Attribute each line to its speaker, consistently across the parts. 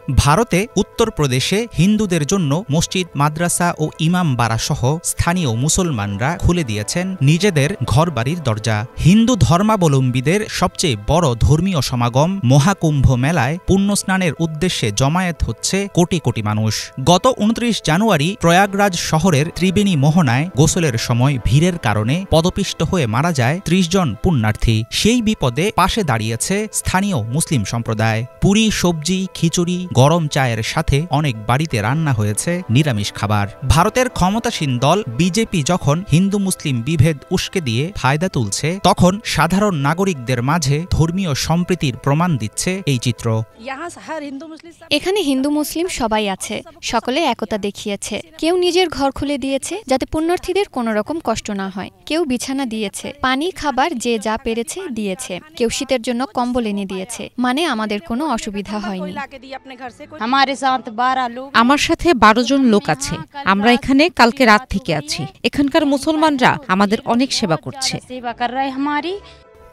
Speaker 1: ভারতে উত্তরপ্রদেশে হিন্দুদের জন্য মসজিদ, মাদ্রাসা ও ইমাম বাড়া সহ স্থানীয় মুসলমানরা খুলে দিয়েছেন নিজেদের ঘরবাড়ির দরজা। হিন্দু ধর্মাবলম্বীদের সবচেয়ে বড় ধর্মীয় সমাগম মহাকুম্ভ মেলায় পুণ্যস্নানের উদ্দেশ্যে জমায়েত হচ্ছে কোটি কোটি মানুষ। গত ২৯ জানুয়ারি প্রয়াগরাজ শহরের ত্রিবেণী মোহনায় গোসলের সময় ভিড়ের কারণে পদপিষ্ট হয়ে মারা যায় ৩০ জন পুণ্যার্থী। সেই বিপদে পাশে দাঁড়িয়েছে স্থানীয় মুসলিম সম্প্রদায়। পুরি, সবজি, খিচুড়ি, গরম চায়ের সাথে অনেক বাড়িতে রান্না হয়েছে নিরামিষ খাবার। ভারতের ক্ষমতাসীন দল বিজেপি যখন হিন্দু মুসলিম বিভেদ উস্কে দিয়ে ফায়দা তুলছে, তখন সাধারণ নাগরিকদের মাঝে ধর্মীয় সম্প্রীতির প্রমাণ দিচ্ছে এই চিত্র।
Speaker 2: এখানে হিন্দু মুসলিম সবাই আছে, সকলে একতা দেখিয়েছে। কেউ নিজের ঘর খুলে দিয়েছে যাতে পুণ্যার্থীদের কোনো রকম কষ্ট না হয়। কেউ বিছানা দিয়েছে, পানি খাবার যে যা পেরেছে দিয়েছে। কেউ শীতের জন্য কম্বল এনে দিয়েছে, মানে আমাদের কোনো অসুবিধা হয়নি।
Speaker 3: আমার সাথে ১২ জন লোক আছে। আমরা এখানে কালকে রাত থেকে আছি। এখানকার মুসলমানরা আমাদের অনেক সেবা করছে।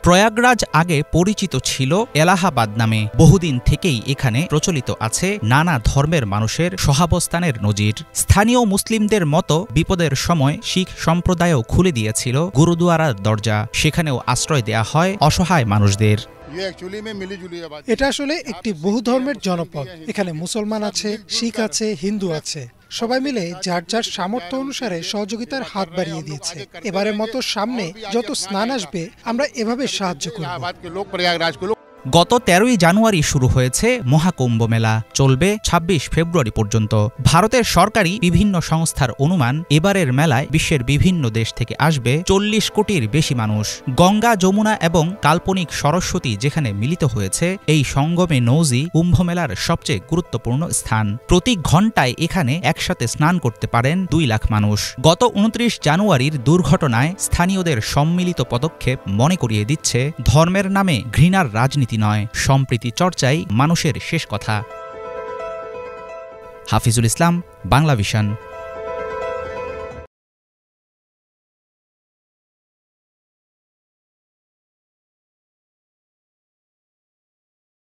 Speaker 1: প্রয়াগরাজ আগে পরিচিত ছিল এলাহাবাদ নামে। বহুদিন থেকেই এখানে প্রচলিত আছে নানা ধর্মের মানুষের সহাবস্থানের নজির। স্থানীয় মুসলিমদের মতো বিপদের সময় শিখ সম্প্রদায়ও খুলে দিয়েছিল গুরুদুয়ারার দরজা। সেখানেও আশ্রয় দেয়া হয় অসহায় মানুষদের।
Speaker 4: এটা আসলে একটি বহু ধর্মের জনপদ। এখানে মুসলমান আছে, শিখ আছে, হিন্দু আছে। সবাই মিলে যার যার সামর্থ্য অনুসারে সহযোগিতার হাত বাড়িয়ে দিয়েছে। এবারের মতো সামনে যত স্নান আসবে আমরা এভাবে সাহায্য করব।
Speaker 1: গত ১৩ই জানুয়ারি শুরু হয়েছে মহাকুম্ভ মেলা, চলবে ২৬ ফেব্রুয়ারি পর্যন্ত। ভারতের সরকারি বিভিন্ন সংস্থার অনুমান, এবারের মেলায় বিশ্বের বিভিন্ন দেশ থেকে আসবে ৪০ কোটির বেশি মানুষ। গঙ্গা, যমুনা এবং কাল্পনিক সরস্বতী যেখানে মিলিত হয়েছে, এই সঙ্গমে নৌজি কুম্ভমেলার সবচেয়ে গুরুত্বপূর্ণ স্থান। প্রতি ঘণ্টায় এখানে একসাথে স্নান করতে পারেন ২ লাখ মানুষ। গত ২৯ জানুয়ারির দুর্ঘটনায় স্থানীয়দের সম্মিলিত পদক্ষেপ মনে করিয়ে দিচ্ছে ধর্মের নামে ঘৃণার রাজনীতি নয়, সম্প্রীতি চর্চাই মানুষের শেষ কথা। হাফিজুল ইসলাম, বাংলা ভিশন।